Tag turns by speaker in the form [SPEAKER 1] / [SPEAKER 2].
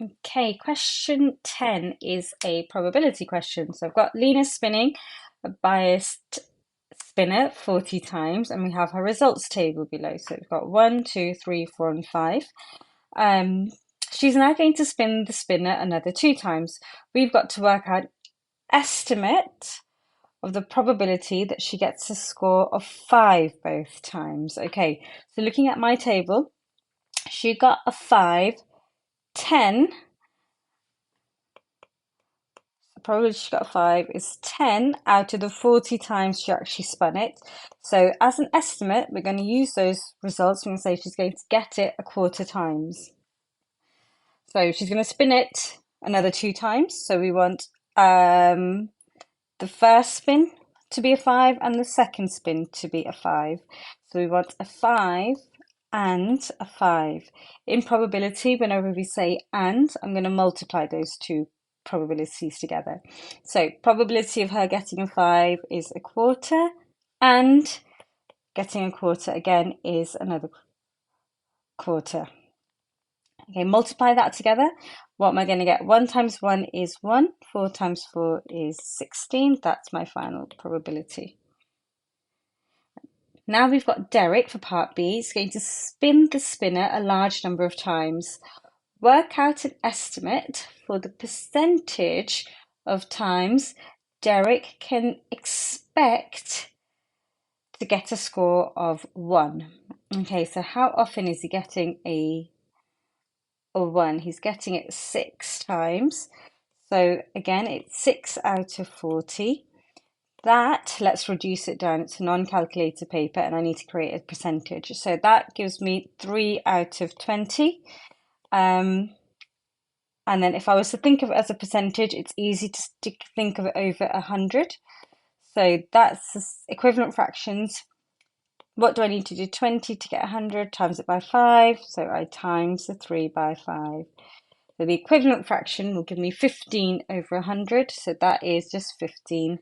[SPEAKER 1] Okay, question 10 is a probability question. So I've got Lena spinning a biased spinner 40 times, and we have her results table below. So we've got 1, 2, 3, 4, and 5. Um, she's now going to spin the spinner another 2 times. We've got to work out estimate of the probability that she gets a score of 5 both times. Okay, so looking at my table, she got a 5, 10. The probability she got a 5 is 10 out of the 40 times she actually spun it. So as an estimate, we're going to use those results. We're going to say she's going to get it a quarter times. So she's going to spin it another 2 times. So we want the first spin to be a 5 and the second spin to be a 5. So we want a 5 and a 5. In probability, whenever we say and, I'm going to multiply those two probabilities together. So probability of her getting a 5 is a quarter, and getting a quarter again is another quarter. Okay, multiply that together. What am I going to get? 1 times 1 is 1. 4 times 4 is 16. That's my final probability. Now we've got Derek for part B. He's going to spin the spinner a large number of times. Work out an estimate for the percentage of times Derek can expect to get a score of 1. Okay, so how often is he getting a 1? He's getting it 6 times. So again, it's 6 out of 40. That, let's reduce it down. It's a non-calculator paper and I need to create a percentage. So that gives me 3 out of 20. And then if I was to think of it as a percentage, it's easy to think of it over 100. So that's equivalent fractions. What do I need to do? 20 to get 100, times it by 5. So I times the 3 by 5. So the equivalent fraction will give me 15 over 100. So that is just 15%.